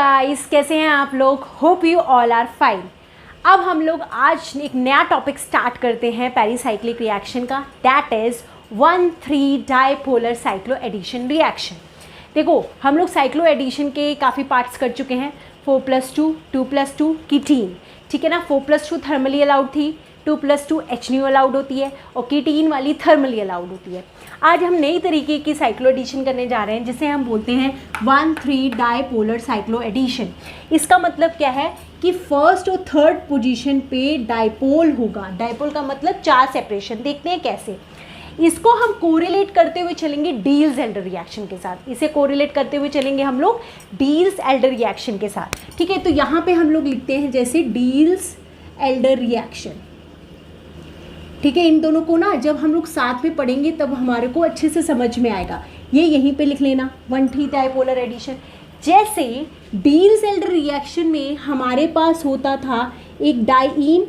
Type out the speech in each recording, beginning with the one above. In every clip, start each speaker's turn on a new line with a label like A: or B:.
A: Guys, कैसे हैं आप लोग? Hope you all are fine. अब हम लोग आज एक नया टॉपिक स्टार्ट करते हैं पेरिसाइक्लिक रिएक्शन का, that is 1,3 dipolar cycloaddition reaction. देखो, हम लोग साइक्लो एडिशन के काफ़ी पार्ट्स कर चुके हैं, 4+2, 2+2 कीटीन, ठीक है ना। 4+2 थर्मली अलाउड थी, 2+2 HNO अलाउड होती है और कीटीन वाली थर्मली अलाउड होती है। आज हम नई तरीके की साइक्लो एडिशन करने जा रहे हैं जिसे हम बोलते हैं 1,3 डाइपोलर साइक्लो एडिशन। इसका मतलब क्या है कि फर्स्ट और थर्ड पोजीशन पे डाइपोल होगा। डाइपोल का मतलब 4 सेपरेशन। देखते हैं कैसे। इसको हम कोरिलेट करते हुए चलेंगे डील्स-एल्डर रिएक्शन के साथ। इसे कोरिलेट करते हुए चलेंगे हम लोग डील्स-एल्डर रिएक्शन के साथ, ठीक है। तो यहाँ पे हम लोग लिखते हैं जैसे डील्स-एल्डर रिएक्शन, ठीक है। इन दोनों को ना जब हम लोग साथ में पढ़ेंगे तब हमारे को अच्छे से समझ में आएगा। ये यहीं पे लिख लेना 1,3 डाइपोलर एडिशन। जैसे डील्स-एल्डर रिएक्शन में हमारे पास होता था एक डाइईन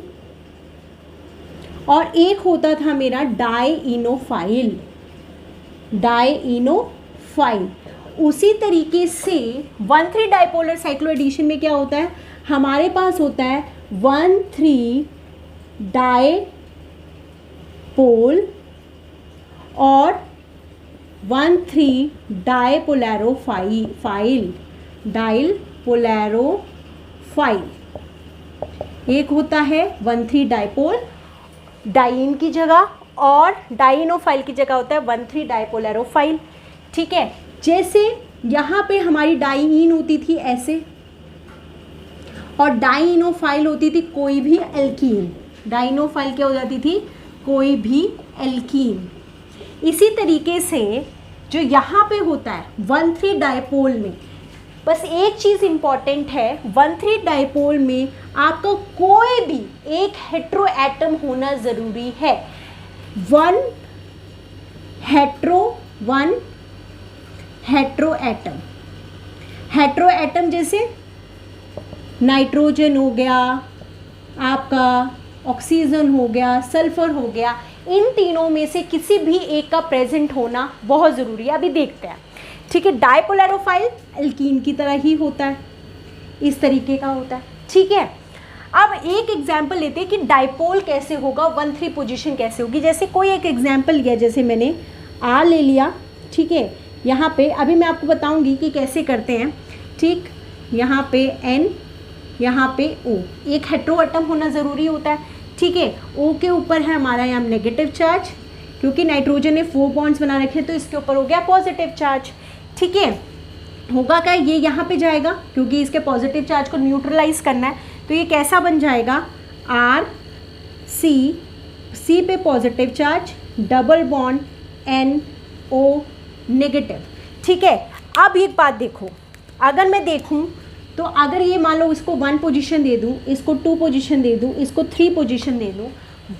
A: और एक होता था मेरा डाइईनोफाइल। उसी तरीके से 1,3 डाइपोलर साइक्लो एडिशन में क्या होता है, हमारे पास होता है 1,3 डाइपोल और 1,3 डाइपोलैरोफाइल। एक होता है 1,3 डाइपोल डाइईन की जगह और डाइईनोफाइल की जगह होता है 1,3 डाइपोलैरोफाइल, ठीक है। जैसे यहाँ पे हमारी डाइईन होती थी ऐसे और डाइईनोफाइल होती थी कोई भी एल्कीन। डाइईनोफाइल क्या हो जाती थी, कोई भी एल्कीन। इसी तरीके से जो यहाँ पे होता है 1,3 डाइपोल में, बस एक चीज़ इम्पॉर्टेंट है, 1,3 डाइपोल में आपका कोई भी एक हेट्रो एटम होना ज़रूरी है। वन हेट्रो एटम जैसे नाइट्रोजन हो गया, आपका ऑक्सीजन हो गया, सल्फर हो गया, इन तीनों में से किसी भी एक का प्रेजेंट होना बहुत ज़रूरी है। अभी देखते हैं, ठीक है। डाइपोलैरोफाइल एल्कीन की तरह ही होता है, इस तरीके का होता है, ठीक है। अब एक एग्जाम्पल लेते हैं कि डाइपोल कैसे होगा, 1,3 पोजीशन कैसे होगी। जैसे कोई एक एग्जाम्पल लिया, जैसे मैंने R ले लिया, ठीक है। यहाँ पे अभी मैं आपको बताऊँगी कि कैसे करते हैं, ठीक। यहाँ पे N, यहाँ पे O, एक हेट्रो एटम होना ज़रूरी होता है, ठीक है। O के ऊपर है हमारा यहाँ नेगेटिव चार्ज, क्योंकि नाइट्रोजन ने 4 बॉन्ड्स बना रखे हैं तो इसके ऊपर हो गया पॉजिटिव चार्ज, ठीक है। होगा क्या, ये यहाँ पे जाएगा क्योंकि इसके पॉजिटिव चार्ज को न्यूट्रलाइज करना है, तो ये कैसा बन जाएगा C पे positive charge, double bond NO negative, ठीक है। अब एक बात देखो, अगर मैं देखूँ तो अगर ये मान लो इसको 1 पोजीशन दे दूँ, इसको 2 पोजीशन दे दूँ, इसको 3 पोजीशन दे दूँ,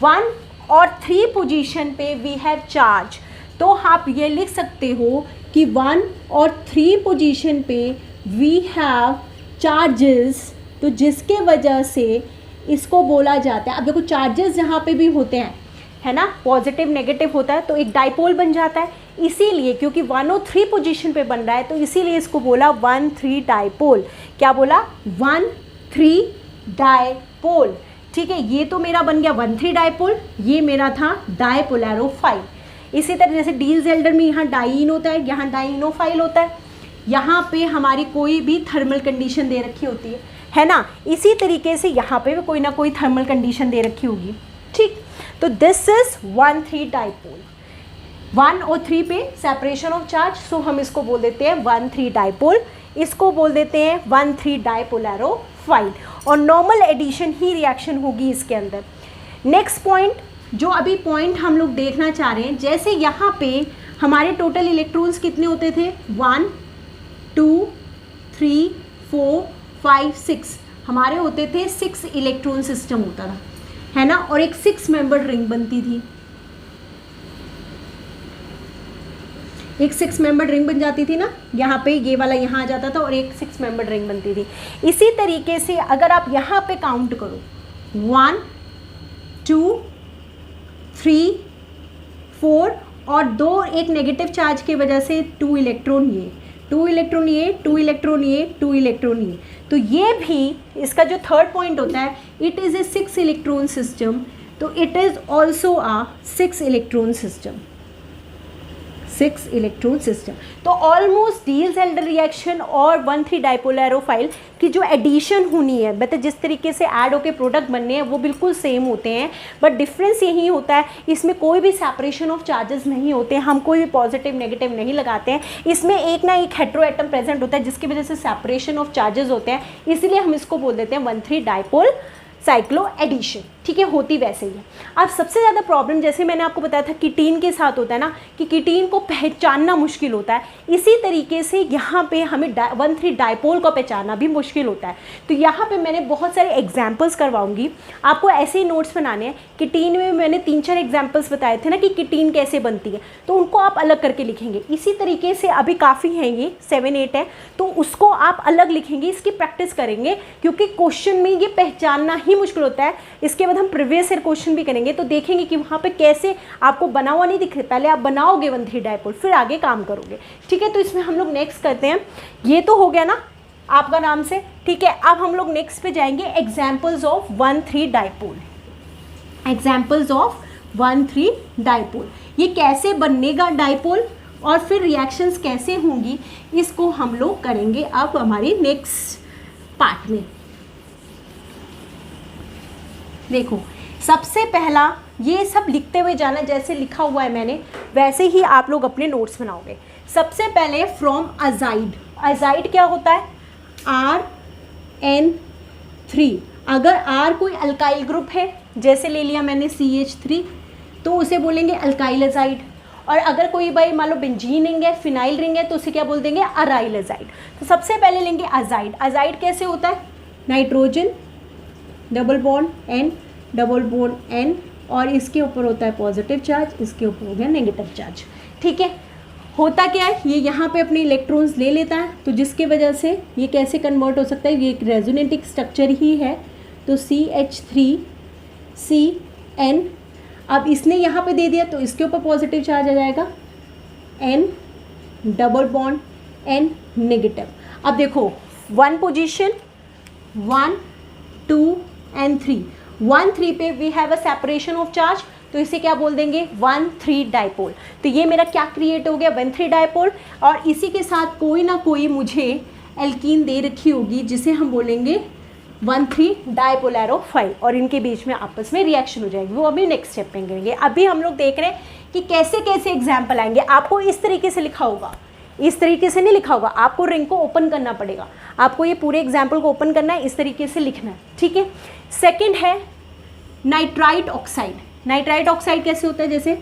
A: 1 और 3 पोजीशन पे वी हैव चार्ज, तो आप ये लिख सकते हो कि 1 और 3 पोजीशन पे वी हैव चार्जेस, तो जिसके वजह से इसको बोला जाता है। अब देखो चार्जेस जहाँ पे भी होते हैं, है ना, पॉजिटिव नेगेटिव होता है तो एक डाइपोल बन जाता है। इसीलिए क्योंकि 1 और 3 पोजीशन पे बन रहा है तो इसीलिए इसको बोला 1,3 डाइपोल। क्या बोला, 1,3 डाइपोल, ठीक है। ये तो मेरा बन गया 1,3 डाइपोल, ये मेरा था डाइपोलैरोफाइल। इसी तरह जैसे डील्स-एल्डर में यहाँ डाइईन होता है, यहाँ डाइईनोफाइल होता है, यहाँ पे हमारी कोई भी थर्मल कंडीशन दे रखी होती है ना। इसी तरीके से यहाँ पे भी कोई ना कोई थर्मल कंडीशन दे रखी होगी, ठीक। तो दिस इज 1,3 डाइपोल। 1 और 3 पे सेपरेशन ऑफ चार्ज, सो हम इसको बोल देते हैं 1,3 डाइपोल, इसको बोल देते हैं 1,3 डाइपोलैरोफाइल। और नॉर्मल एडिशन ही रिएक्शन होगी इसके अंदर। नेक्स्ट पॉइंट, जो अभी पॉइंट हम लोग देखना चाह रहे हैं, जैसे यहाँ पे हमारे टोटल इलेक्ट्रॉन्स कितने होते थे, 1 2 3 4 5 6, हमारे होते थे 6 इलेक्ट्रॉन सिस्टम होता था, है ना। और एक 6 मेंबर्ड रिंग बनती थी, एक 6 मेंबर्ड रिंग बन जाती थी ना। यहाँ पे ये वाला यहाँ आ जाता था और एक 6 मेंबर्ड रिंग बनती थी। इसी तरीके से अगर आप यहाँ पे काउंट करो, 1 2 3 4 और 2 एक नेगेटिव चार्ज की वजह से 2 इलेक्ट्रॉन, ये 2 इलेक्ट्रॉन ये, 2 इलेक्ट्रॉन ये, 2 इलेक्ट्रॉन ये। तो ये भी इसका जो थर्ड पॉइंट होता है, it is a 6 electron system, तो it is also a 6 electron system, 6 electron system. तो ऑलमोस्ट डी एल्डर रिएक्शन और 1,3 डाइपोल एरोफाइल की जो एडिशन होनी है, मतलब जिस तरीके से ऐड होकर प्रोडक्ट बनने हैं वो बिल्कुल सेम होते हैं, बट डिफरेंस यही होता है इसमें कोई भी सेपरेशन ऑफ चार्जेस नहीं होते हैं, हम कोई भी पॉजिटिव नेगेटिव नहीं लगाते हैं, इसमें एक ना एक हेटेरो एटम प्रेजेंट होता है जिसकी वजह से सेपरेशन ऑफ चार्जेस होते हैं, इसलिए हम इसको बोल देते हैं 1,3 डाइपोल साइक्लो एडिशन। ठीक है, होती वैसे ही है। अब सबसे ज़्यादा प्रॉब्लम जैसे मैंने आपको बताया था कीटीन के साथ होता है ना, कि कीटीन को पहचानना मुश्किल होता है, इसी तरीके से यहाँ पे हमें 1,3 डाइपोल को पहचानना भी मुश्किल होता है। तो यहाँ पे मैंने बहुत सारे एग्जांपल्स करवाऊंगी, आपको ऐसे ही नोट्स बनाने हैं। कीटीन में मैंने 3-4 एग्जाम्पल्स बताए थे ना कि कीटीन कैसे बनती है, तो उनको आप अलग करके लिखेंगे। इसी तरीके से अभी काफ़ी हैं, ये 7-8 है, तो उसको आप अलग लिखेंगे, इसकी प्रैक्टिस करेंगे, क्योंकि क्वेश्चन में ये पहचानना ही मुश्किल होता है। इसके हम प्रीवियस ईयर क्वेश्चन भी करेंगे, तो देखेंगे कि वहाँ पे कैसे आपको बना हुआ नहीं दिख रहा, पहले आप बनाओगे 1,3 डाइपोल, फिर आगे काम करोगे। ठीक है, तो इसमें हम लोग नेक्स्ट करते हैं, ये तो हो गया ना आपका नाम से। ठीक है, अब हम लोग नेक्स्ट पे जाएंगे examples of 1,3 dipole. Examples of 1,3 dipole, ये कैसे बनेगा डाइपोल और फिर रिएक्शंस कैसे होंगी, इसको हम लोग करेंगे अब हमारी नेक्स्ट पार्ट में। देखो, सबसे पहला ये सब लिखते हुए जाना, जैसे लिखा हुआ है मैंने वैसे ही आप लोग अपने नोट्स बनाओगे। सबसे पहले फ्रॉम अजाइड, अजाइड क्या होता है, RN3। अगर R कोई अल्काइल ग्रुप है, जैसे ले लिया मैंने CH3, तो उसे बोलेंगे अल्काइल अजाइड। और अगर कोई भाई मान लो बेंजीन रिंग है, फिनाइल रिंग है, तो उसे क्या बोल देंगे, अराइल अजाइड। तो सबसे पहले लेंगे अजाइड। अजाइड कैसे होता है, nitrogen double bond N, double bond N, और इसके ऊपर होता है पॉजिटिव चार्ज, इसके ऊपर हो गया नेगेटिव चार्ज। ठीक है, होता क्या है, ये यहाँ पे अपने इलेक्ट्रॉन्स ले लेता है, तो जिसकी वजह से ये कैसे कन्वर्ट हो सकता है, ये एक रेजोनेटिक स्ट्रक्चर ही है, तो CH3CN। अब इसने यहाँ पे दे दिया तो इसके ऊपर पॉजिटिव चार्ज आ जाएगा, N double bond N negative. अब देखो 1 पोजीशन 1, 2 and 3, 1,3 पे we have a separation of charge, तो इसे क्या बोल देंगे, 1,3 डाइपोल। तो ये मेरा क्या क्रिएट हो गया, 1,3 डाइपोल। और इसी के साथ कोई ना कोई मुझे एल्कीन दे रखी होगी जिसे हम बोलेंगे 1,3 डाइपोल एरोफाइल, और इनके बीच में आपस में रिएक्शन हो जाएगी, वो अभी नेक्स्ट स्टेप में करेंगे। अभी हम लोग देख रहे हैं कि कैसे कैसे एग्जाम्पल आएंगे। आपको इस तरीके से लिखा होगा, इस तरीके से नहीं लिखा होगा, आपको रिंग को ओपन करना पड़ेगा, आपको ये पूरे एग्जाम्पल को ओपन करना है, इस तरीके से लिखना है। ठीक है, सेकंड है नाइट्राइट ऑक्साइड। नाइट्राइट ऑक्साइड कैसे होता है, जैसे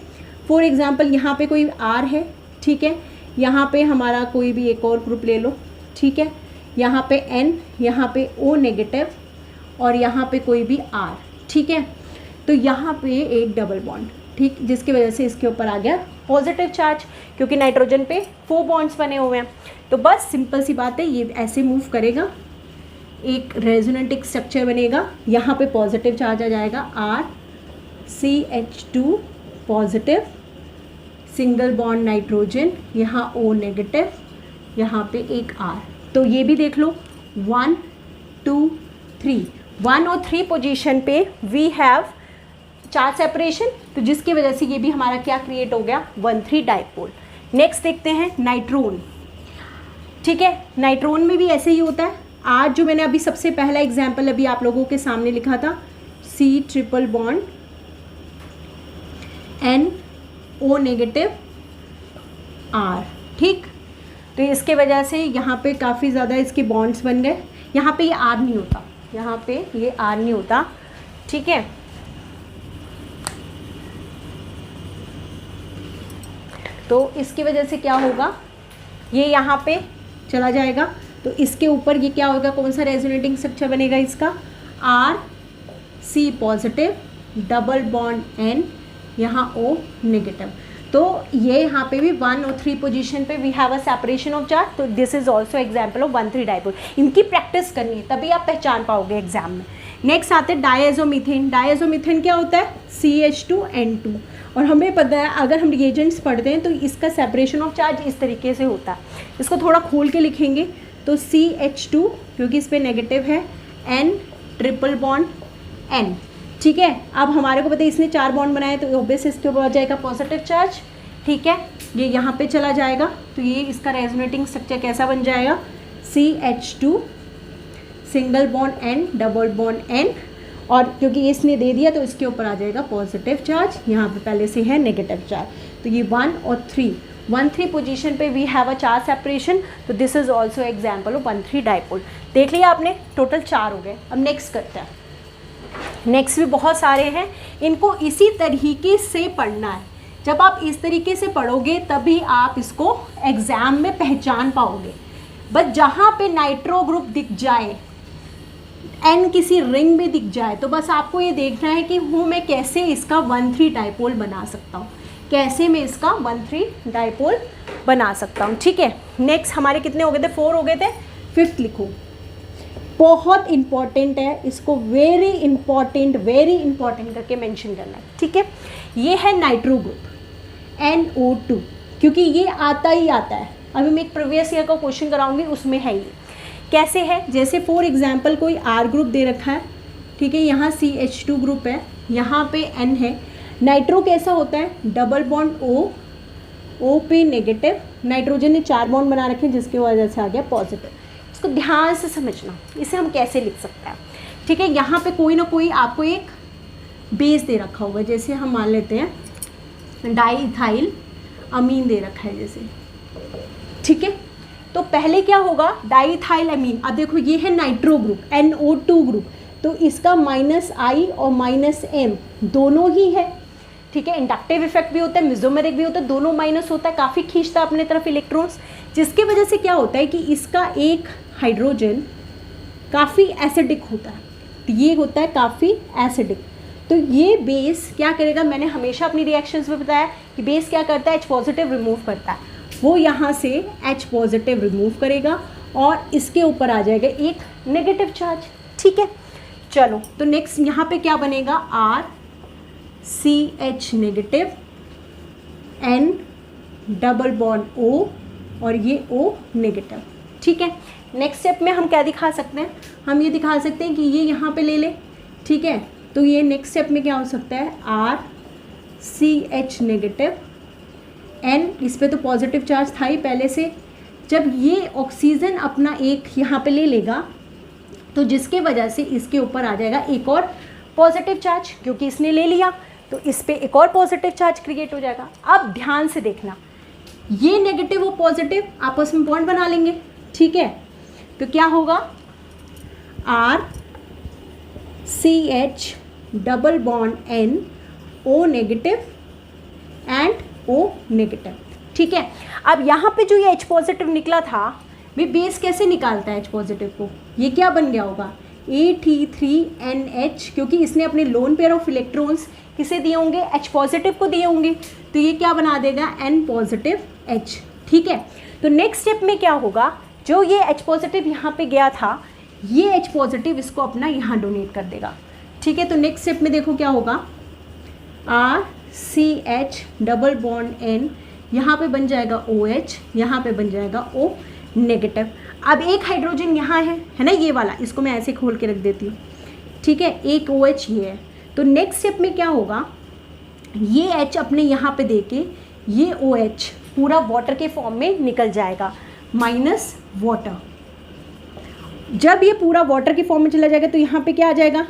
A: फॉर एग्जांपल यहाँ पे कोई R है, ठीक है, यहाँ पे हमारा कोई भी एक और ग्रुप ले लो, ठीक है, यहाँ पे N, यहाँ पे O नेगेटिव, और यहाँ पे कोई भी R, ठीक है, तो यहाँ पे एक डबल बॉन्ड, ठीक, जिसकी वजह से इसके ऊपर आ गया पॉजिटिव चार्ज, क्योंकि नाइट्रोजन पे 4 बॉन्ड्स बने हुए हैं। तो बस सिंपल सी बात है, ये ऐसे मूव करेगा, एक रेजोनेटिक स्ट्रक्चर बनेगा, यहाँ पे पॉजिटिव चार्ज आ जाएगा, RCH2 positive, single bond nitrogen, यहाँ O नेगेटिव, यहाँ पे एक R। तो ये भी देख लो 1, 2, 3, 1 और 3 पोजीशन पे वी हैव चार्ज सेपरेशन, तो जिसकी वजह से ये भी हमारा क्या क्रिएट हो गया, 1,3 डाइपोल। नेक्स्ट देखते हैं नाइट्रोन। ठीक है, नाइट्रोन में भी ऐसे ही होता है। आज जो मैंने अभी सबसे पहला एग्जाम्पल अभी आप लोगों के सामने लिखा था, C triple bond N O negative R, ठीक, तो इसके वजह से यहाँ पे काफ़ी ज़्यादा इसके बॉन्ड्स बन गए। यहाँ पे ये R नहीं होता, यहाँ पे ये R नहीं होता, ठीक है। तो इसकी वजह से क्या होगा, ये यहाँ पे चला जाएगा, तो इसके ऊपर ये क्या होगा, कौन सा रेजोनेटिंग स्ट्रक्चर बनेगा इसका, RC positive, double bond N, यहाँ O नेगेटिव। तो ये यहाँ पे भी 1 और 3 पोजीशन पे we have a separation of charge, तो this is also example of 1,3 dipole. इनकी प्रैक्टिस करनी है, तभी आप पहचान पाओगे एग्जाम में। नेक्स्ट आते हैं डायज़ोमीथेन। डायज़ोमीथेन क्या होता है? CH2N2। और हमें पता है अगर हम रिएजेंट्स पढ़ते हैं तो इसका सेपरेशन ऑफ चार्ज इस तरीके से होता है। इसको थोड़ा खोल के लिखेंगे तो CH2 क्योंकि इस पर नेगेटिव है, N ट्रिपल बॉन्ड N। ठीक है, अब हमारे को पता है इसने 4 बॉन्ड बनाए तो ऑब्वियस इसके ऊपर आ जाएगा पॉजिटिव चार्ज। ठीक है, ये यहाँ पे चला जाएगा तो ये इसका रेजोनेटिंग स्ट्रक्चर कैसा बन जाएगा? CH2 single bond N double bond N, और क्योंकि इसने दे दिया तो इसके ऊपर आ जाएगा पॉजिटिव चार्ज, यहाँ पे पहले से है नेगेटिव चार्ज। तो ये 1 और 3 1-3 पोजीशन पे we have a charge separation. तो this is also example of 1-3 dipole. देख लिया आपने, टोटल 4 हो गए। अब नेक्स्ट करते हैं। नेक्स्ट भी बहुत सारे हैं, इनको इसी तरीके से पढ़ना है। जब आप इस तरीके से पढ़ोगे तभी आप इसको एग्ज़ाम में पहचान पाओगे। बस जहाँ पे नाइट्रो ग्रुप दिख जाए, एन किसी रिंग में दिख जाए, तो बस आपको ये देखना है कि मैं कैसे इसका 1-3 डाइपोल बना सकता हूँ, कैसे मैं इसका 1-3 डाइपोल बना सकता हूँ। ठीक है, नेक्स्ट हमारे कितने हो गए थे? 4 हो गए थे। 5th लिखो, बहुत इंपॉर्टेंट है, इसको वेरी इंपॉर्टेंट करके मेंशन करना है। ठीक है, ये है नाइट्रो ग्रुप NO2, क्योंकि ये आता ही आता है। अभी मैं एक प्रीवियस ईयर का क्वेश्चन कराऊंगी, उसमें है ये। कैसे है? जैसे फॉर एग्जांपल कोई R ग्रुप दे रखा है, ठीक है, यहाँ CH2 ग्रुप है, यहाँ पे N है। नाइट्रो कैसा होता है? डबल बॉन्ड O पे नेगेटिव, नाइट्रोजन ने 4 बॉन्ड बना रखे हैं जिसकी वजह से आ गया पॉजिटिव। इसको ध्यान से समझना, इसे हम कैसे लिख सकते हैं। ठीक है, यहाँ पे कोई ना कोई आपको एक बेस दे रखा होगा, जैसे हम मान लेते हैं डाईइथाइल अमीन दे रखा है जैसे। ठीक है, तो पहले क्या होगा? डाईइथाइल अमीन। अब देखो ये है नाइट्रो ग्रुप NO2 ग्रुप, तो इसका -I और -M दोनों ही है। ठीक है, इंडक्टिव इफेक्ट भी होता है, मेसोमेरिक भी होता है, दोनों माइनस होता है, काफ़ी खींचता है अपने तरफ इलेक्ट्रॉन्स, जिसकी वजह से क्या होता है कि इसका एक हाइड्रोजन काफ़ी एसिडिक होता है। तो ये होता है काफ़ी एसिडिक। तो ये बेस क्या करेगा? मैंने हमेशा अपनी रिएक्शंस में बताया कि बेस क्या करता है? H पॉजिटिव रिमूव करता है। वो यहाँ से H पॉजिटिव रिमूव करेगा और इसके ऊपर आ जाएगा एक नेगेटिव चार्ज। ठीक है, चलो तो नेक्स्ट यहाँ पे क्या बनेगा? RCH negative, N double bond O और ये O नेगेटिव। ठीक है, नेक्स्ट स्टेप में हम क्या दिखा सकते हैं? हम ये दिखा सकते हैं कि ये यहाँ पे ले ले। ठीक है, तो ये नेक्स्ट स्टेप में क्या हो सकता है? RCH नेगेटिव, N, इस पे तो पॉजिटिव चार्ज था ही पहले से। जब ये ऑक्सीजन अपना एक यहाँ पे ले लेगा तो जिसके वजह से इसके ऊपर आ जाएगा एक और पॉजिटिव चार्ज, क्योंकि इसने ले लिया तो इस पे एक और पॉजिटिव चार्ज क्रिएट हो जाएगा। अब ध्यान से देखना, ये नेगेटिव और पॉजिटिव आपस में बॉन्ड बना लेंगे। ठीक है, तो क्या होगा? RCH double bond N O negative and O negative. ठीक है, अब यहाँ पे जो ये H पॉजिटिव निकला था, वे बेस कैसे निकालता है H पॉजिटिव को? ये क्या बन गया होगा? AT3NH, क्योंकि इसने अपने लोन पेयर ऑफ इलेक्ट्रॉन्स किसे दिए होंगे? H पॉजिटिव को दिए होंगे, तो ये क्या बना देगा? N positive H। ठीक है, तो नेक्स्ट स्टेप में क्या होगा? जो ये H पॉजिटिव यहाँ पे गया था, ये H पॉजिटिव इसको अपना यहाँ डोनेट कर देगा। ठीक है, तो नेक्स्ट स्टेप में देखो क्या होगा? RCH डबल बॉन्ड N, यहाँ पे बन जाएगा OH, यहाँ पे बन जाएगा O नेगेटिव। अब एक हाइड्रोजन यहाँ है ना, ये वाला, इसको मैं ऐसे खोल के रख देती हूँ। ठीक है, एक OH ये है। तो नेक्स्ट स्टेप में क्या होगा? ये H अपने यहाँ पे देके ये OH पूरा वाटर के फॉर्म में निकल जाएगा, माइनस वाटर। जब ये पूरा वाटर के फॉर्म में चला जाएगा तो यहाँ पे क्या आ जाएगा?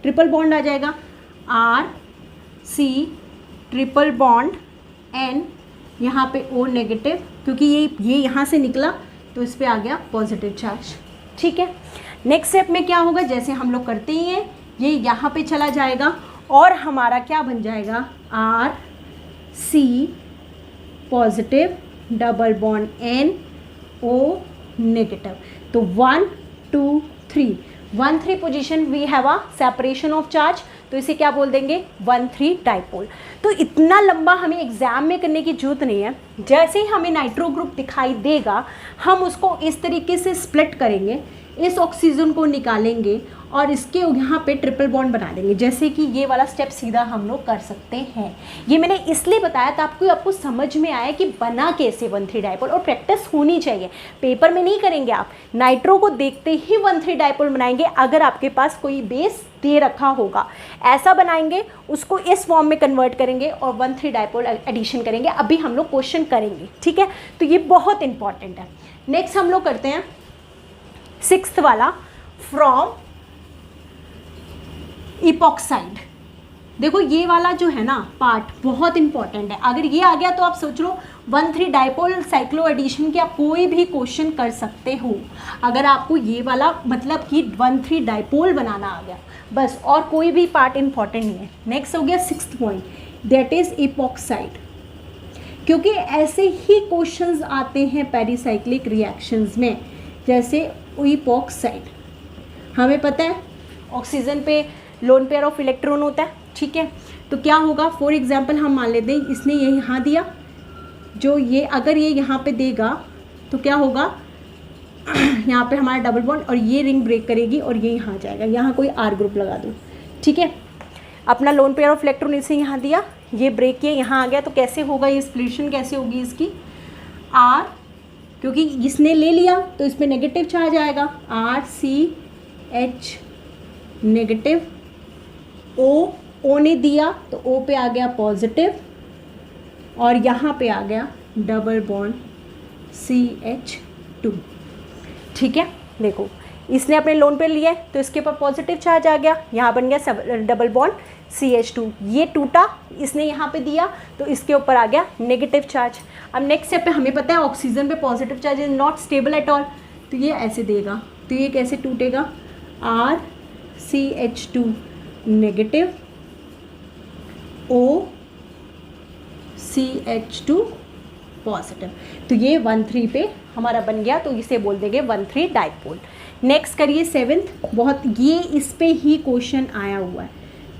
A: ट्रिपल बॉन्ड आ जाएगा, RC ट्रिपल बॉन्ड N, यहाँ पे O नेगेटिव, क्योंकि ये यहाँ से निकला तो इस पे आ गया पॉजिटिव चार्ज। ठीक है, नेक्स्ट स्टेप में क्या होगा? जैसे हम लोग करते ही हैं, ये यहाँ पे चला जाएगा और हमारा क्या बन जाएगा? RC positive double bond N O नेगेटिव। तो 1 2 3 1-3 position we have a separation of charge, तो इसे क्या बोल देंगे? 1-3 डाइपोल। तो इतना लंबा हमें एग्जाम में करने की जरूरत नहीं है। जैसे ही हमें नाइट्रो ग्रुप दिखाई देगा, हम उसको इस तरीके से स्प्लिट करेंगे इस ऑक्सीजन को निकालेंगे और इसके यहाँ पे ट्रिपल बॉन्ड बना देंगे, जैसे कि ये वाला स्टेप सीधा हम लोग कर सकते हैं। ये मैंने इसलिए बताया ताकि आपको समझ में आए कि बना कैसे 1,3 डाइपोल, और प्रैक्टिस होनी चाहिए। पेपर में नहीं करेंगे आप, नाइट्रो को देखते ही 1,3 डाइपोल बनाएंगे अगर आपके पास कोई बेस दे रखा होगा। ऐसा बनाएंगे, उसको इस फॉर्म में कन्वर्ट करेंगे और 1,3 डाइपोल एडिशन करेंगे। अभी हम लोग क्वेश्चन करेंगे, ठीक है। तो ये बहुत इंपॉर्टेंट है। नेक्स्ट हम लोग करते हैं 6th वाला, फ्रॉम इपॉक्साइड। देखो ये वाला जो है ना पार्ट बहुत इंपॉर्टेंट है। अगर ये आ गया तो आप सोच लो 1,3 डाइपोल साइक्लो एडिशन के आप कोई भी क्वेश्चन कर सकते हो। अगर आपको ये वाला मतलब कि 1,3 डाइपोल बनाना आ गया बस, और कोई भी पार्ट इंपॉर्टेंट नहीं है। नेक्स्ट हो गया 6th point, that is epoxide. क्योंकि ऐसे ही क्वेश्चंस आते हैं पेरिसाइक्लिक रिएक्शंस में, जैसे इपॉक्साइड। हमें पता है ऑक्सीजन पे लोन पेयर ऑफ इलेक्ट्रॉन होता है, ठीक है। तो क्या होगा, फॉर एग्जांपल हम मान लेते हैं इसने ये यहाँ दिया, जो ये अगर ये यहाँ पे देगा तो क्या होगा, यहाँ पे हमारा डबल बॉन्ड और ये रिंग ब्रेक करेगी और ये यहाँ जाएगा। यहाँ कोई आर ग्रुप लगा दो, ठीक है। अपना लोन पेयर ऑफ इलेक्ट्रॉन इसे यहाँ दिया, ये ब्रेक किया, यहाँ आ गया, तो कैसे होगा ये स्प्लिशन कैसे होगी इसकी, आर, क्योंकि इसने ले लिया तो इस पर नेगेटिव चार्ज आएगा, RCH नेगेटिव, O ने दिया तो O पे आ गया पॉजिटिव, और यहाँ पे आ गया डबल बॉन्ड CH2, ठीक है। देखो इसने अपने लोन पे लिया तो इसके ऊपर पॉजिटिव चार्ज आ गया, यहाँ बन गया डबल बॉन्ड CH2, ये टूटा, इसने यहाँ पे दिया तो इसके ऊपर आ गया नेगेटिव चार्ज। अब नेक्स्ट स्टेप पे हमें पता है ऑक्सीजन पे positive charge is not stable at all, तो ये ऐसे देगा, तो ये कैसे टूटेगा, RCH2 नेगेटिव, OCH2 पॉजिटिव, तो ये 1,3 पे हमारा बन गया, तो इसे बोल देंगे 1,3 डाइपोल। नेक्स्ट करिए 7th, बहुत ये इस पे ही क्वेश्चन आया हुआ है,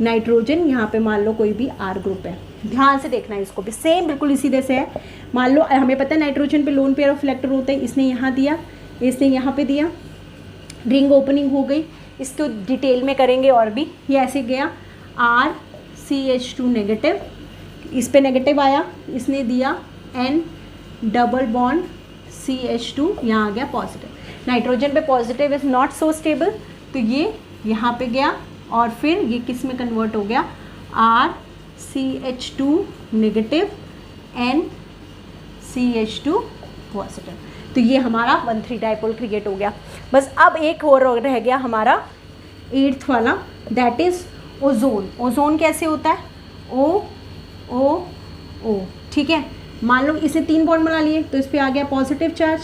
A: नाइट्रोजन। यहाँ पे मान लो कोई भी आर ग्रुप है, ध्यान से देखना है इसको भी, सेम बिल्कुल इसी तरह से है। मान लो हमें पता है नाइट्रोजन पे लोन पेयर ऑफ इलेक्ट्रॉन होता है, इसने यहाँ दिया, इसने यहाँ पे दिया, रिंग ओपनिंग हो गई, इसको डिटेल में करेंगे और भी। ये ऐसे गया RCH2 नेगेटिव, इस पे नेगेटिव आया, इसने दिया N डबल बॉन्ड CH2, यहाँ आ गया पॉजिटिव। नाइट्रोजन पे positive is not so stable, तो ये यहाँ पे गया और फिर ये किस में कन्वर्ट हो गया, RCH2 negative N CH2 positive, तो ये हमारा 1,3 डाइपोल क्रिएट हो गया। बस अब एक और रह गया हमारा 8th वाला, दैट इज ओजोन। ओजोन कैसे होता है, O, ठीक है। मान लो इसे 3 बॉन्ड बना लिए तो इस पर आ गया पॉजिटिव चार्ज,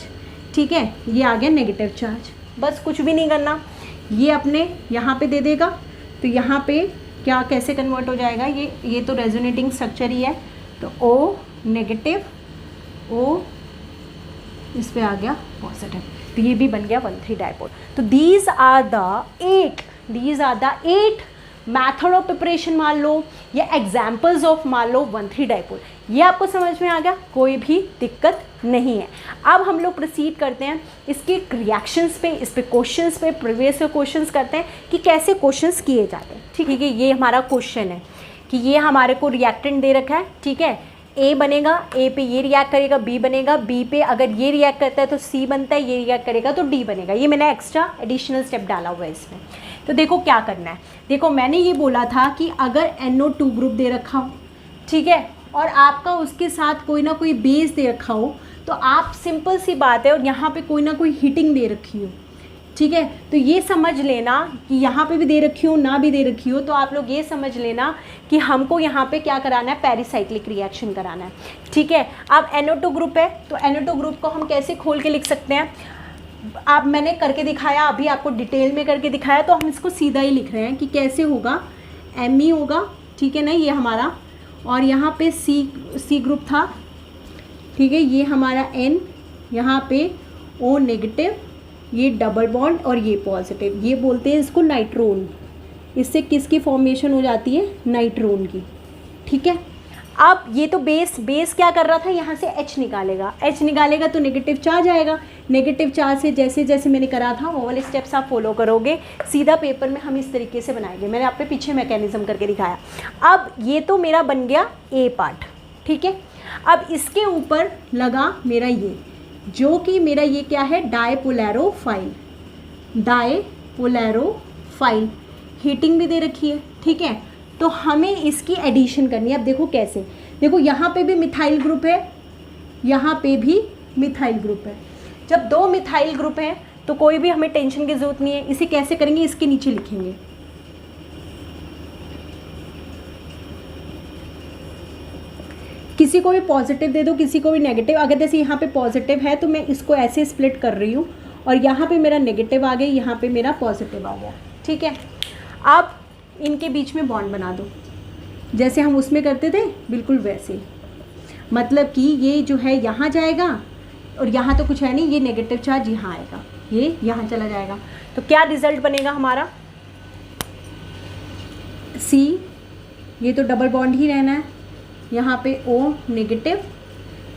A: ठीक है, ये आ गया नेगेटिव चार्ज। बस कुछ भी नहीं करना, ये अपने यहाँ पे दे देगा, तो यहाँ पे क्या कैसे कन्वर्ट हो जाएगा, ये तो रेजोनेटिंग स्ट्रक्चर ही है, तो O नेगेटिव, O इस पे आ गया पॉजिटिव, तो ये भी बन गया 1,3 डाइपोल। तो these are the 8 method of preparation मान लो या एग्जाम्पल्स ऑफ मान लो 1,3 डाइपोल। ये आपको समझ में आ गया, कोई भी दिक्कत नहीं है। अब हम लोग प्रोसीड करते हैं इसके रिएक्शंस पे, इस पे क्वेश्चंस पे, प्रीवियस क्वेश्चंस करते हैं कि कैसे क्वेश्चंस किए जाते हैं, ठीक है। ये हमारा क्वेश्चन है कि ये हमारे को रिएक्टेंट दे रखा है, ठीक है। A बनेगा, A पे ये रिएक्ट करेगा, B बनेगा, B पे अगर ये रिएक्ट करता है तो C बनता है, ये रिएक्ट करेगा तो D बनेगा। ये मैंने एक्स्ट्रा एडिशनल स्टेप डाला हुआ है इसमें। तो देखो क्या करना है, देखो मैंने ये बोला था कि अगर NO2 ग्रुप दे रखा हो, ठीक है, और आपका उसके साथ कोई ना कोई बेस दे रखा हो, तो आप सिंपल सी बात है, और यहाँ पे कोई ना कोई हीटिंग दे रखी हो, ठीक है, तो ये समझ लेना कि यहाँ पे भी दे रखी हो ना भी दे रखी हो, तो आप लोग ये समझ लेना कि हमको यहाँ पे क्या कराना है, पेरिसाइक्लिक रिएक्शन कराना है, ठीक है। अब NO2 ग्रुप है, तो NO2 ग्रुप को हम कैसे खोल के लिख सकते हैं, आप मैंने करके दिखाया, अभी आपको डिटेल में करके दिखाया, तो हम इसको सीधा ही लिख रहे हैं कि कैसे होगा, Me होगा, ठीक है ना, ये हमारा, और यहाँ पे C ग्रुप था, ठीक है, ये हमारा N, यहाँ पे O नेगेटिव, ये डबल बॉन्ड और ये पॉजिटिव, ये बोलते हैं इसको नाइट्रोन। इससे किसकी फॉर्मेशन हो जाती है, नाइट्रोन की, ठीक है। अब ये तो बेस क्या कर रहा था, यहाँ से H निकालेगा तो नेगेटिव चार्ज आएगा। नेगेटिव चार्ज से जैसे जैसे मैंने करा था वो वाले स्टेप्स आप फॉलो करोगे, सीधा पेपर में हम इस तरीके से बनाएंगे। मैंने आप पे पीछे मैकेनिज्म करके दिखाया। अब ये तो मेरा बन गया ए पार्ट, ठीक है। अब इसके ऊपर लगा मेरा ये, जो कि मेरा ये क्या है, डायपोलैरोफाइल। हीटिंग भी दे रखी है, ठीक है। तो हमें इसकी एडिशन करनी है। अब देखो कैसे, देखो यहाँ पे भी मिथाइल ग्रुप है, यहाँ पे भी मिथाइल ग्रुप है। जब दो मिथाइल ग्रुप है तो कोई भी हमें टेंशन की जरूरत नहीं है। इसे कैसे करेंगे, इसके नीचे लिखेंगे। किसी को भी पॉजिटिव दे दो, किसी को भी नेगेटिव। अगर जैसे यहाँ पे पॉजिटिव है तो मैं इसको ऐसे स्प्लिट कर रही हूँ, और यहाँ पे मेरा नेगेटिव आ गया, यहाँ पे मेरा पॉजिटिव आ गया, ठीक है। अब इनके बीच में बॉन्ड बना दो, जैसे हम उसमें करते थे, बिल्कुल वैसे। मतलब कि ये जो है यहाँ जाएगा, और यहाँ तो कुछ है नहीं, ये नेगेटिव चार्ज यहाँ आएगा, ये यहाँ चला जाएगा। तो क्या रिजल्ट बनेगा हमारा, C, ये तो डबल बॉन्ड ही रहना है, यहाँ पे O नेगेटिव,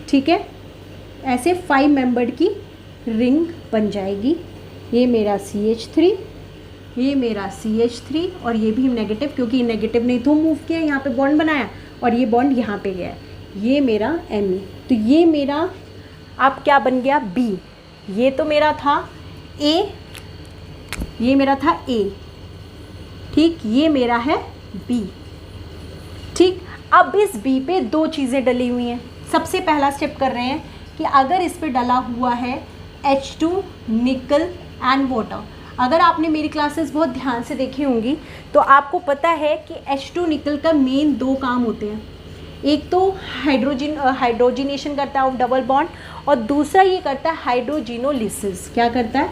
A: ठीक है। ऐसे 5 मेंबर्ड की रिंग बन जाएगी। ये मेरा CH3, ये मेरा CH3, और ये भी नेगेटिव, क्योंकि नेगेटिव ने तो मूव किया, यहाँ पे बॉन्ड बनाया, और ये बॉन्ड यहाँ पे गया। ये मेरा Me। तो ये मेरा अब क्या बन गया, B। ये तो मेरा था A, ये मेरा था A, ठीक। ये मेरा है B, ठीक। अब इस B पे 2 चीज़ें डली हुई हैं। सबसे पहला स्टेप कर रहे हैं कि अगर इस पे डला हुआ है H2 निकल एंड वाटर। अगर आपने मेरी क्लासेस बहुत ध्यान से देखी होंगी तो आपको पता है कि H2 निकल का मेन 2 काम होते हैं। एक तो हाइड्रोजिनेशन करता है ऑफ डबल बॉन्ड, और दूसरा ये करता है हाइड्रोजिनोलिसिस। क्या करता है,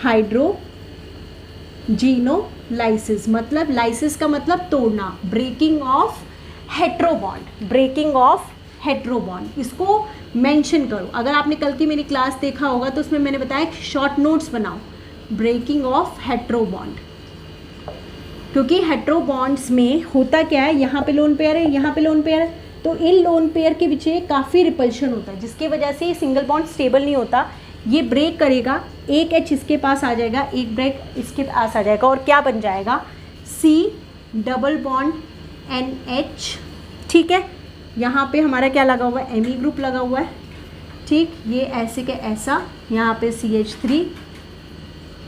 A: हाइड्रोजिनोलाइसिस। मतलब लाइसिस का मतलब तोड़ना, ब्रेकिंग ऑफ हेट्रोबॉन्ड। इसको मेंशन करो। अगर आपने कल की मेरी क्लास देखा होगा तो उसमें मैंने बताया शॉर्ट नोट्स बनाओ, ब्रेकिंग ऑफ हेट्रोबॉन्ड। क्योंकि हेट्रोबॉन्ड्स में होता क्या है, यहाँ पे लोन पेयर है, यहाँ पे लोन पेयर है, तो इन लोन पेयर के पीछे काफ़ी रिपल्शन होता है, जिसकी वजह से ये सिंगल बॉन्ड स्टेबल नहीं होता। ये ब्रेक करेगा, एक H इसके पास आ जाएगा, एक ब्रेक इसके पास आ जाएगा, और क्या बन जाएगा, C डबल बॉन्ड NH, ठीक है। यहाँ पे हमारा क्या लगा हुआ है, Me ग्रुप लगा हुआ है, ठीक। ये ऐसे के ऐसा, यहाँ पे CH3,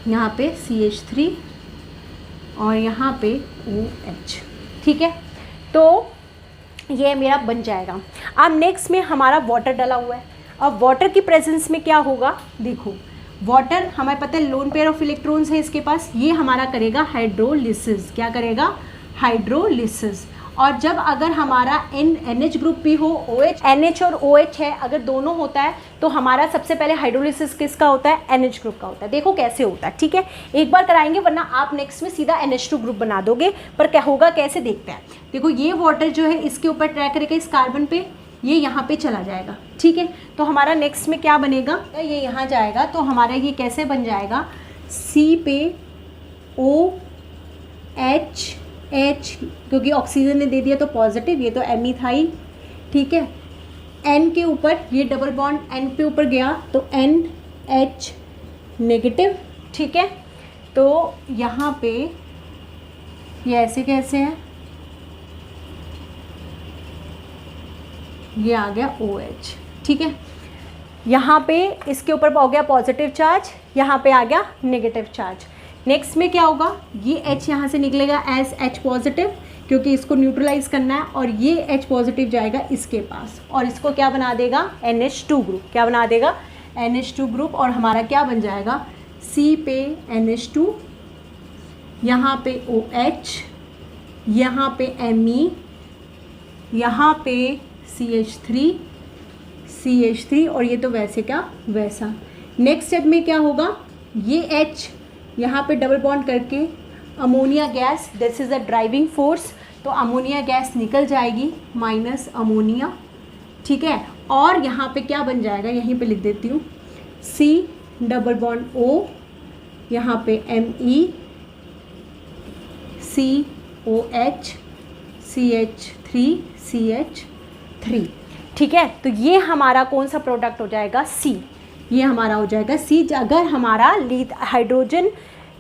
A: यहाँ पे CH3, और यहाँ पे OH, ठीक है। तो ये मेरा बन जाएगा। अब नेक्स्ट में हमारा वाटर डला हुआ है। अब वाटर की प्रेजेंस में क्या होगा, देखो वाटर हमें पता है लोन पेयर ऑफ इलेक्ट्रॉन्स है इसके पास, ये हमारा करेगा हाइड्रोलिसिस। क्या करेगा, हाइड्रोलिसिस। और जब अगर हमारा NH ग्रुप भी हो, OH, NH और OH है, अगर दोनों होता है तो हमारा सबसे पहले हाइड्रोलिसिस किसका होता है, NH ग्रुप का होता है। देखो कैसे होता है, ठीक है। एक बार कराएंगे, वरना आप नेक्स्ट में सीधा NH2 ग्रुप बना दोगे। पर क्या होगा, कैसे देखते हैं। देखो ये वाटर जो है इसके ऊपर ट्रैक करेगा इस कार्बन पे, ये यहाँ पे चला जाएगा, ठीक है। तो हमारा नेक्स्ट में क्या बनेगा, ये यहाँ जाएगा, तो हमारा ये कैसे बन जाएगा, C पे OH, क्योंकि ऑक्सीजन ने दे दिया तो पॉजिटिव, ये तो एमीथाइल, ठीक है। N के ऊपर ये डबल बॉन्ड N पे ऊपर गया तो NH नेगेटिव, ठीक है। तो यहाँ पे ये ऐसे कैसे है, ये आ गया OH, ठीक है। यहाँ पे इसके ऊपर हो गया पॉजिटिव चार्ज, यहाँ पे आ गया नेगेटिव चार्ज। नेक्स्ट में क्या होगा, ये H यहाँ से निकलेगा एज H पॉजिटिव, क्योंकि इसको न्यूट्रलाइज करना है, और ये H पॉजिटिव जाएगा इसके पास, और इसको क्या बना देगा, NH2 ग्रुप। क्या बना देगा, NH2 ग्रुप। और हमारा क्या बन जाएगा, C पे NH2, यहाँ पे OH, यहाँ पे Me, यहाँ पे CH3, और ये तो वैसे क्या वैसा। नेक्स्ट स्टेप में क्या होगा, ये H यहाँ पे डबल बॉन्ड करके ammonia gas, this is a driving force, तो अमोनिया गैस निकल जाएगी माइनस अमोनिया, ठीक है। और यहाँ पे क्या बन जाएगा, यहीं पे लिख देती हूँ, C डबल बॉन्ड O, यहाँ पे Me, COH, CH3, CH, 3, ठीक है। तो ये हमारा कौन सा प्रोडक्ट हो जाएगा, C, ये हमारा हो जाएगा C। अगर हमारा हाइड्रोजन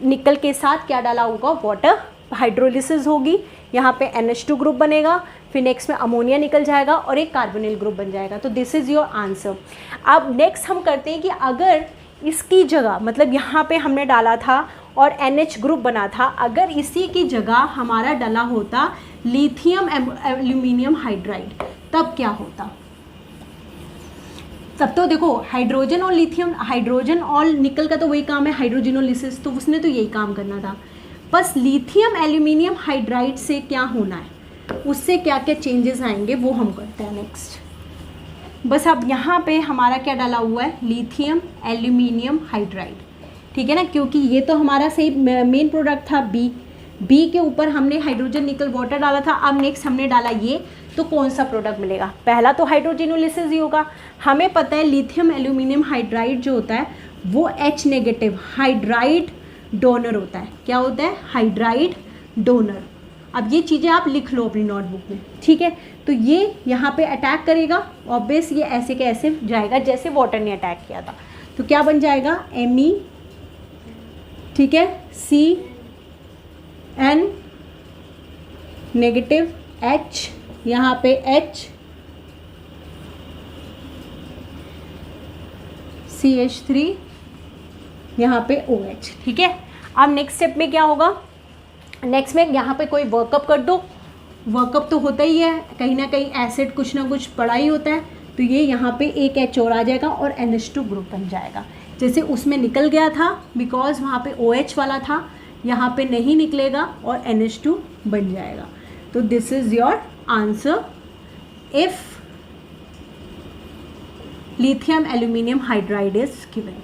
A: निकल के साथ क्या डाला होगा, वाटर, हाइड्रोलिसिस होगी, यहाँ पे NH2 ग्रुप बनेगा, फिर नेक्स्ट में अमोनिया निकल जाएगा और एक कार्बोनिल ग्रुप बन जाएगा। तो दिस इज़ योर आंसर। अब नेक्स्ट हम करते हैं कि अगर इसकी जगह, मतलब यहाँ पे हमने डाला था और NH ग्रुप बना था, अगर इसी की जगह हमारा डाला होता लिथियम एल्यूमिनियम हाइड्राइड, तब क्या होता। तब तो देखो हाइड्रोजन और लिथियम, हाइड्रोजन और निकल का तो वही काम है, हाइड्रोजिनोलिसिस, तो उसने तो यही काम करना था। बस लिथियम एल्यूमिनियम हाइड्राइड से क्या होना है, उससे क्या क्या चेंजेस आएंगे वो हम करते हैं नेक्स्ट। बस अब यहाँ पे हमारा क्या डाला हुआ है, लिथियम एल्यूमिनियम हाइड्राइड, ठीक है ना, क्योंकि ये तो हमारा सही मेन प्रोडक्ट था बी के ऊपर हमने हाइड्रोजन निकल वाटर डाला था। अब नेक्स्ट हमने डाला ये, तो कौन सा प्रोडक्ट मिलेगा, पहला तो हाइड्रोजिनोलिसिस ही होगा। हमें पता है लिथियम एल्यूमिनियम हाइड्राइड जो होता है वो H नेगेटिव हाइड्राइड डोनर होता है। क्या होता है, हाइड्राइड डोनर। अब ये चीज़ें आप लिख लो अपनी नोटबुक में, ठीक है। तो ये यहाँ पे अटैक करेगा, ऑब्वियस ये ऐसे के ऐसे जाएगा जैसे वाटर ने अटैक किया था। तो क्या बन जाएगा, Me, ठीक है, CN नेगेटिव H, यहाँ पे H, CH3, यहाँ पे OH, ठीक है। अब नेक्स्ट स्टेप में क्या होगा, नेक्स्ट में यहाँ पे कोई वर्कअप कर दो, वर्कअप तो होता ही है, कहीं ना कहीं एसिड कुछ ना कुछ पड़ा ही होता है। तो ये यहाँ पे एक H और आ जाएगा और NH2 ग्रुप बन जाएगा, जैसे उसमें निकल गया था बिकॉज वहाँ पे OH वाला था, यहाँ पे नहीं निकलेगा और NH2 बन जाएगा। तो this is your answer if lithium aluminium hydride is given.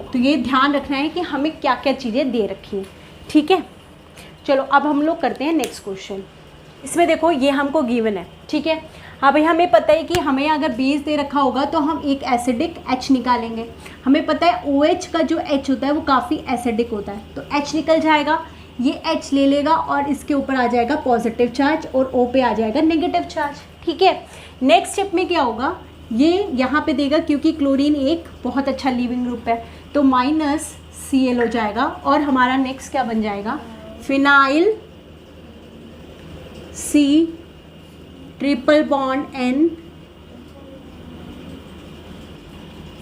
A: तो ये ध्यान रखना है कि हमें क्या क्या चीज़ें दे रखी हैं, ठीक है। चलो अब हम लोग करते हैं नेक्स्ट क्वेश्चन। इसमें देखो ये हमको गिवन है, ठीक है। हाँ भाई, हमें पता है कि हमें अगर बेस दे रखा होगा तो हम एक एसिडिक H निकालेंगे। हमें पता है OH का जो H होता है वो काफ़ी एसिडिक होता है, तो H निकल जाएगा, ये H ले लेगा और इसके ऊपर आ जाएगा पॉजिटिव चार्ज और O पे आ जाएगा नेगेटिव चार्ज, ठीक है। नेक्स्ट स्टेप में क्या होगा, ये यहाँ पे देगा, क्योंकि क्लोरीन एक बहुत अच्छा लीविंग ग्रुप है, तो -Cl हो जाएगा और हमारा नेक्स्ट क्या बन जाएगा, phenyl C triple bond N,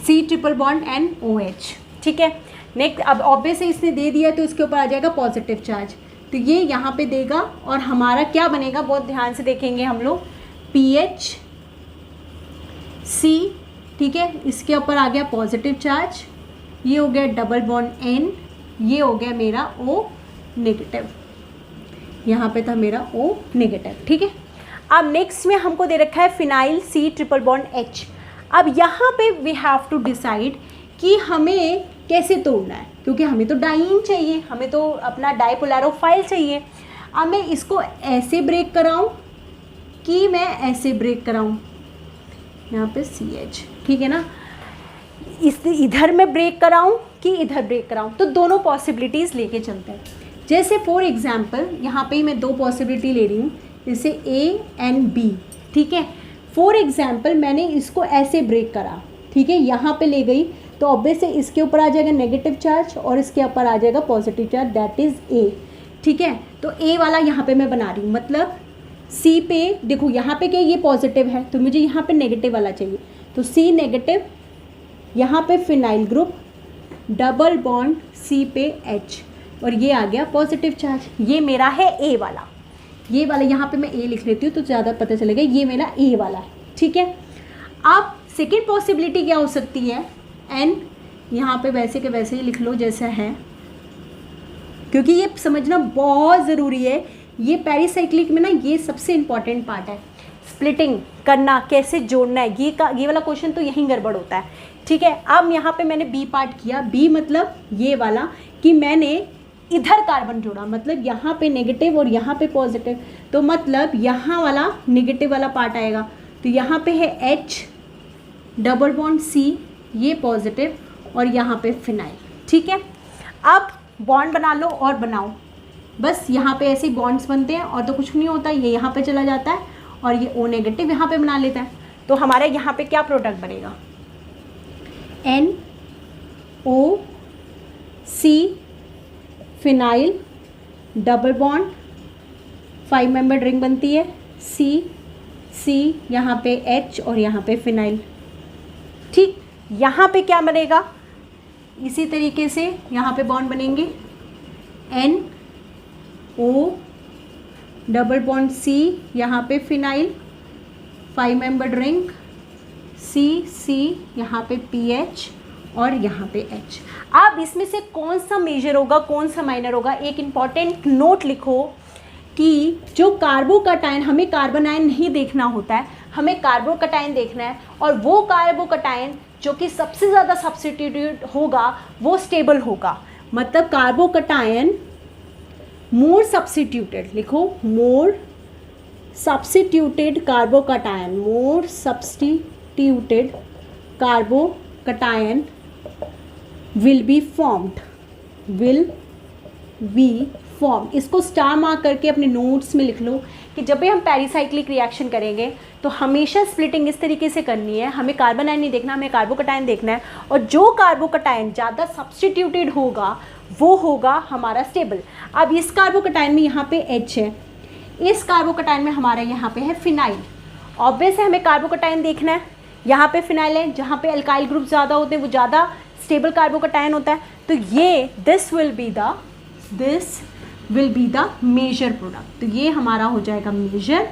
A: C triple bond N OH, ठीक है। नेक्स्ट अब ऑब्वियसली इसने दे दिया तो इसके ऊपर आ जाएगा पॉजिटिव चार्ज, तो ये यहाँ पे देगा और हमारा क्या बनेगा, बहुत ध्यान से देखेंगे हम लोग, PH C, ठीक है, इसके ऊपर आ गया पॉजिटिव चार्ज, ये हो गया डबल बॉन्ड N, ये हो गया मेरा O नेगेटिव, यहाँ पे था मेरा O नेगेटिव, ठीक है। अब नेक्स्ट में हमको दे रखा है phenyl C triple bond H। अब यहाँ पे वी हैव टू डिसाइड कि हमें कैसे तोड़ना है, क्योंकि हमें तो डाइईन चाहिए, हमें तो अपना डाइपोलैरोफाइल चाहिए। अब मैं इसको ऐसे ब्रेक कराऊँ कि मैं ऐसे ब्रेक कराऊँ, यहाँ पे CH, ठीक है ना, इधर मैं ब्रेक कराऊँ कि इधर ब्रेक कराऊँ, तो दोनों पॉसिबिलिटीज़ लेके चलते हैं। जैसे फॉर एग्जांपल यहाँ पे मैं दो पॉसिबिलिटी ले रही हूँ, जैसे A एंड B, ठीक है। फॉर एग्जांपल मैंने इसको ऐसे ब्रेक करा, ठीक है, यहाँ पे ले गई तो ऑब्वियसली इसके ऊपर आ जाएगा नेगेटिव चार्ज और इसके ऊपर आ जाएगा positive charge, that is A, ठीक है। तो A वाला यहाँ पे मैं बना रही हूँ, मतलब C पे देखो, यहाँ पे क्या ये पॉजिटिव है तो मुझे यहाँ पे नेगेटिव वाला चाहिए, तो C नेगेटिव, यहाँ पे phenyl group, double bond C पे H और ये आ गया पॉजिटिव चार्ज। ये मेरा है A वाला, ये वाला यहाँ पे मैं A लिख लेती हूँ तो ज़्यादा पता चलेगा, ये मेरा A वाला है, ठीक है। अब सेकेंड पॉसिबिलिटी क्या हो सकती है, N, यहाँ पे वैसे के वैसे ही लिख लो जैसा है, क्योंकि ये समझना बहुत ज़रूरी है। ये पेरिसाइक्लिक में ना ये सबसे इम्पॉर्टेंट पार्ट है, स्प्लिटिंग करना, कैसे जोड़ना है, ये वाला क्वेश्चन तो यहीं गड़बड़ होता है, ठीक है। अब यहाँ पे मैंने B पार्ट किया, B मतलब ये वाला कि मैंने इधर कार्बन जोड़ा, मतलब यहाँ पे नेगेटिव और यहाँ पे पॉजिटिव, तो मतलब यहाँ वाला नेगेटिव वाला पार्ट आएगा, तो यहाँ पे है H डबल बॉन्ड C, ये पॉजिटिव और यहाँ पे फिनाइल, ठीक है। अब बॉन्ड बना लो और बनाओ, बस यहाँ पे ऐसे बॉन्ड्स बनते हैं और तो कुछ नहीं होता, ये यहाँ पे चला जाता है और ये O नेगेटिव यहाँ पे बना लेता है। तो हमारे यहाँ पे क्या प्रोडक्ट बनेगा, NOC phenyl double bond 5 member ring बनती है, C यहाँ पे H और यहाँ पे फिनाइल। ठीक, यहाँ पे क्या बनेगा, इसी तरीके से यहाँ पे बॉन्ड बनेंगे, NO डबल बॉन्ड C, यहाँ पे फिनाइल 5 मेंबर्ड रिंग, C यहाँ पे PH और यहाँ पे H। अब इसमें से कौन सा मेजर होगा कौन सा माइनर होगा, एक इम्पॉर्टेंट नोट लिखो कि जो कार्बोकटायन, हमें कार्बन आयन नहीं देखना होता है, हमें कार्बोकटायन देखना है, और वो कार्बोकटायन जो कि सबसे ज़्यादा सब्स्टिट्यूट होगा वो स्टेबल होगा। मतलब कार्बोकटायन मोर सब्स्टिट्यूटेड, लिखो मोर substituted carbocation, more substituted carbocation will be formed. इसको स्टार मार्क करके अपने नोट्स में लिख लो कि जब भी हम पेरिसाइक्लिक रिएक्शन करेंगे तो हमेशा स्प्लिटिंग इस तरीके से करनी है, हमें कार्बन आयन नहीं देखना, हमें कार्बोकटायन देखना है, और जो कार्बोकटायन ज़्यादा सब्स्टिट्यूटेड होगा वो होगा हमारा स्टेबल। अब इस कार्बोकटायन में यहाँ पे H है, इस कार्बोकटायन में हमारा यहाँ पे है फिनाइल। ऑब्वियस है हमें कार्बोकटायन देखना है, यहाँ पे फिनाइल है, जहाँ पे अल्काइल ग्रुप ज़्यादा होते हैं वो ज़्यादा स्टेबल कार्बोकटायन होता है। तो ये this will be the major product. तो ये हमारा हो जाएगा मेजर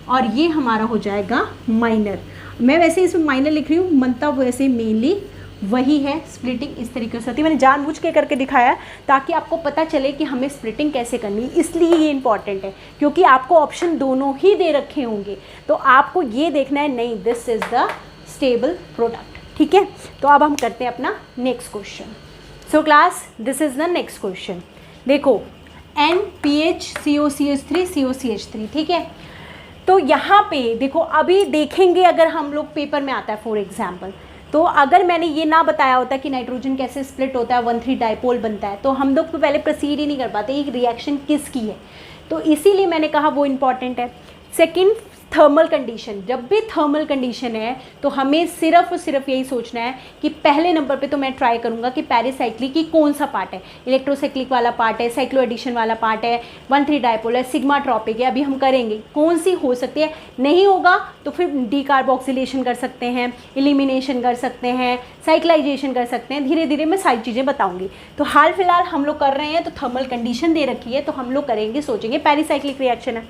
A: और ये हमारा हो जाएगा माइनर। मैं वैसे इसमें माइनर लिख रही हूँ, मंतव वैसे मेनली वही है, स्प्लिटिंग इस तरीके से होती है। मैंने जानबूझ के करके दिखाया ताकि आपको पता चले कि हमें स्प्लिटिंग कैसे करनी है, इसलिए ये इंपॉर्टेंट है क्योंकि आपको ऑप्शन दोनों ही दे रखे होंगे, तो आपको ये देखना है नहीं this is the stable product. ठीक है, तो अब हम करते हैं अपना next question. So class this is the next question. देखो NPHCOCH3 ठीक है, तो यहाँ पे देखो अभी देखेंगे अगर हम लोग पेपर में आता है फॉर एग्जाम्पल, तो अगर मैंने ये ना बताया होता कि नाइट्रोजन कैसे स्प्लिट होता है 1,3 डाइपोल बनता है, तो हम लोग तो पहले प्रोसीड ही नहीं कर पाते एक रिएक्शन किसकी है, तो इसीलिए मैंने कहा वो इम्पॉर्टेंट है। Second, thermal condition. जब भी थर्मल कंडीशन है तो हमें सिर्फ और सिर्फ यही सोचना है कि पहले नंबर पे तो मैं ट्राई करूंगा कि पेरिसाइक्लिक की कौन सा पार्ट है, इलेक्ट्रोसाइक्लिक वाला पार्ट है, साइक्लो एडिशन वाला पार्ट है, 1,3 डाइपोल है, सिग्मा ट्रॉपिक है, अभी हम करेंगे कौन सी हो सकती है। नहीं होगा तो फिर डीकार्बोक्सिलेशन कर सकते हैं, एलिमिनेशन कर सकते हैं, साइक्लाइजेशन कर सकते हैं, धीरे धीरे मैं सारी चीज़ें बताऊँगी। तो हाल फिलहाल हम लोग कर रहे हैं तो थर्मल कंडीशन दे रखी है तो हम लोग करेंगे, सोचेंगे पेरिसाइक्लिक रिएक्शन है।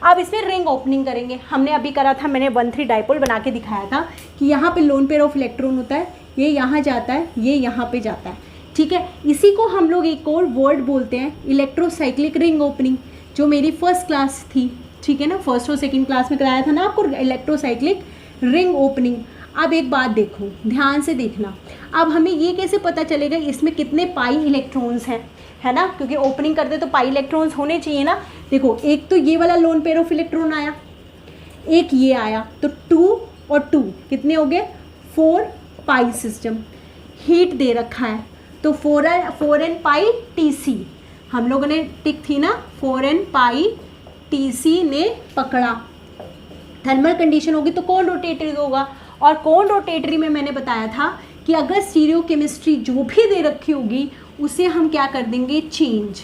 A: अब इसमें रिंग ओपनिंग करेंगे, हमने अभी करा था, मैंने 1,3 डाइपोल बना के दिखाया था कि यहाँ पे लोन पेयर ऑफ इलेक्ट्रॉन होता है, ये यहाँ जाता है, ये यहाँ पे जाता है। ठीक है, इसी को हम लोग एक और वर्ड बोलते हैं इलेक्ट्रोसाइक्लिक रिंग ओपनिंग, जो मेरी फर्स्ट क्लास थी। ठीक है ना, फर्स्ट और सेकंड क्लास में कराया था ना आपको इलेक्ट्रोसाइक्लिक रिंग ओपनिंग। अब एक बात देखो, ध्यान से देखना, अब हमें ये कैसे पता चलेगा इसमें कितने पाई इलेक्ट्रॉन्स हैं, है ना, क्योंकि ओपनिंग करते तो पाई इलेक्ट्रॉन्स होने चाहिए ना। देखो एक तो ये वाला लोन पेयर ऑफ इलेक्ट्रॉन आया, एक ये आया, तो 2 और 2 कितने हो गए 4 पाई सिस्टम। हीट दे रखा है तो 4n पाई TC, हम लोगों ने टिक थी ना, 4n पाई TC ने पकड़ा। थर्मल कंडीशन होगी तो कौन रोटेटरी होगा, और कौन रोटेटरी में मैंने बताया था कि अगर स्टीरियो केमिस्ट्री जो भी दे रखी होगी उसे हम क्या कर देंगे, चेंज।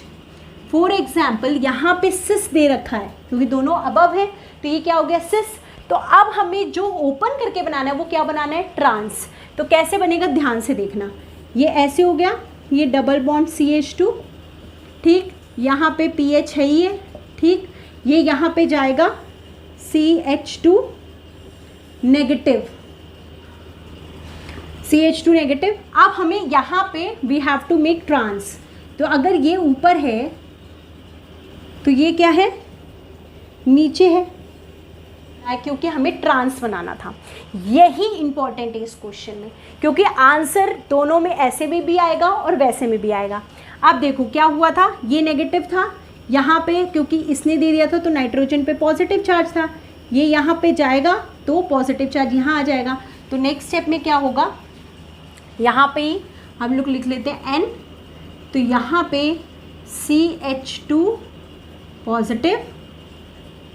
A: फॉर एग्जाम्पल यहाँ पे सिस दे रखा है क्योंकि दोनों अबव है तो ये क्या हो गया सिस। तो अब हमें जो ओपन करके बनाना है वो क्या बनाना है, ट्रांस। तो कैसे बनेगा ध्यान से देखना, ये ऐसे हो गया, ये डबल बॉन्ड CH2, ठीक, यहाँ पे PH है ही है, ठीक, ये यहाँ पे जाएगा CH2 नेगेटिव, CH2 नेगेटिव। अब हमें यहाँ पे we have to make trans, तो अगर ये ऊपर है तो ये क्या है, नीचे है, क्योंकि हमें ट्रांस बनाना था। यही इंपॉर्टेंट है इस क्वेश्चन में, क्योंकि आंसर दोनों में ऐसे में भी आएगा और वैसे में भी आएगा। अब देखो क्या हुआ था, ये नेगेटिव था, यहाँ पे क्योंकि इसने दे दिया था तो नाइट्रोजन पे पॉजिटिव चार्ज था, ये यहाँ पे जाएगा तो पॉजिटिव चार्ज यहाँ आ जाएगा। तो नेक्स्ट स्टेप में क्या होगा, यहाँ पे ही हम लोग लिख लेते हैं N, तो यहाँ पे CH2 पॉजिटिव,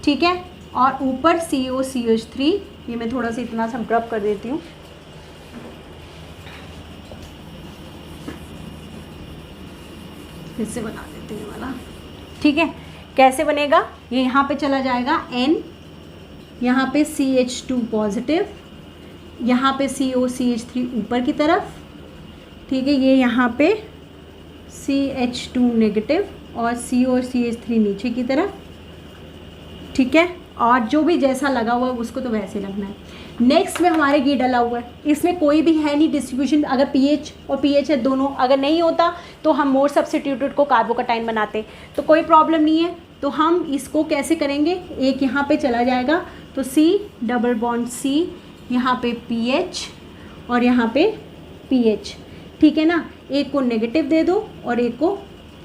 A: ठीक है, और ऊपर COCH3, ये मैं थोड़ा सा इतना सा ड्रॉप कर देती हूँ, इससे बना देते हैं वाला, ठीक है। कैसे बनेगा, ये यहाँ पे चला जाएगा N, यहाँ पे CH2 पॉजिटिव, यहाँ पे COCH3 ऊपर की तरफ, ठीक है, ये यहाँ पे CH2 नेगेटिव और COCH3 नीचे की तरफ, ठीक है। और जो भी जैसा लगा हुआ है उसको तो वैसे लगना है। नेक्स्ट में हमारे ये डला हुआ है, इसमें कोई भी है नहीं डिस्ट्रीब्यूशन, अगर पीएच और पीएच है दोनों, अगर नहीं होता तो हम मोर सब्स्टिट्यूटेड को कार्बोकटाइन बनाते, तो कोई प्रॉब्लम नहीं है। तो हम इसको कैसे करेंगे, एक यहाँ पे चला जाएगा तो C डबल बॉन्ड C, यहाँ पे पीएच और यहाँ पे पीएच, ठीक है ना। एक को नेगेटिव दे दो और एक को,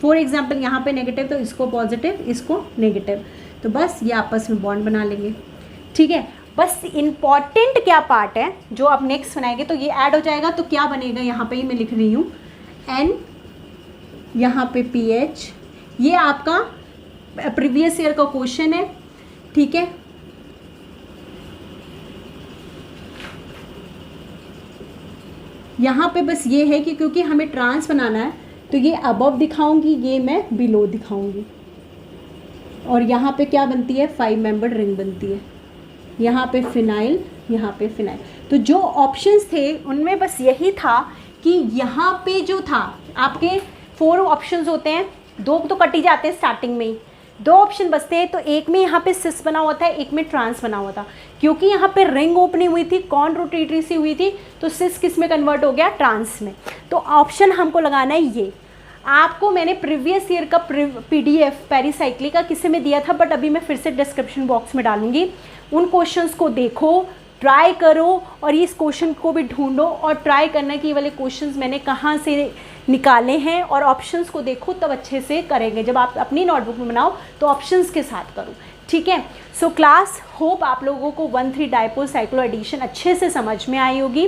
A: फॉर एग्जांपल यहाँ पे नेगेटिव तो इसको पॉजिटिव, इसको नेगेटिव, तो बस ये आपस में बॉन्ड बना लेंगे, ठीक है। बस इम्पॉर्टेंट क्या पार्ट है जो आप नेक्स्ट बनाएंगे, तो ये ऐड हो जाएगा, तो क्या बनेगा, यहाँ पे ही मैं लिख रही हूँ N, यहाँ पे पीएच, ये आपका प्रीवियस ईयर का क्वेश्चन है, ठीक है। यहाँ पे बस ये है कि क्योंकि हमें ट्रांस बनाना है तो ये अबव दिखाऊंगी, ये मैं बिलो दिखाऊंगी, और यहाँ पे क्या बनती है, 5 मेंबर्ड रिंग बनती है, यहाँ पे फिनाइल, यहाँ पे फिनाइल। तो जो ऑप्शंस थे उनमें बस यही था कि यहाँ पे जो था आपके 4 ऑप्शंस होते हैं, 2 तो कट ही जाते हैं स्टार्टिंग में ही, 2 ऑप्शन बचते हैं, तो एक में यहाँ पे सिस बना हुआ था, एक में ट्रांस बना हुआ था। क्योंकि यहाँ पे रिंग ओपनिंग हुई थी, कॉन रोटेटरी सी हुई थी, तो सिस किस में कन्वर्ट हो गया, ट्रांस में। तो ऑप्शन हमको लगाना है ये। आपको मैंने प्रीवियस ईयर का PDF पेरीसाइक्लिक का किसी में दिया था, बट अभी मैं फिर से डिस्क्रिप्शन बॉक्स में डालूंगी, उन क्वेश्चंस को देखो, ट्राई करो और इस क्वेश्चन को भी ढूंढो और ट्राई करना कि ये वाले क्वेश्चंस मैंने कहाँ से निकाले हैं, और ऑप्शंस को देखो तब अच्छे से करेंगे। जब आप अपनी नोटबुक में बनाओ तो ऑप्शंस के साथ करो, ठीक है। सो क्लास, होप आप लोगों को 1,3 डाइपोल साइक्लो एडिशन अच्छे से समझ में आई होगी।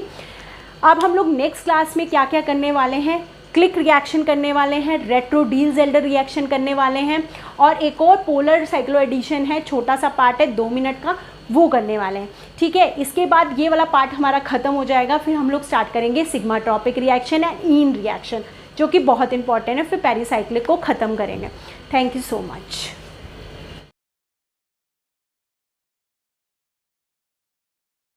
A: अब हम लोग नेक्स्ट क्लास में क्या क्या करने वाले हैं, क्लिक रिएक्शन करने वाले हैं, रेट्रो डील-ज़ेल्डर रिएक्शन करने वाले हैं, और एक और पोलर साइक्लो एडिशन है, छोटा सा पार्ट है 2 मिनट का, वो करने वाले हैं, ठीक है। इसके बाद ये वाला पार्ट हमारा ख़त्म हो जाएगा, फिर हम लोग स्टार्ट करेंगे सिग्मा ट्रॉपिक रिएक्शन या ईन रिएक्शन, जो कि बहुत इंपॉर्टेंट है, फिर पेरीसाइक्लिक को ख़त्म करेंगे। Thank you so much.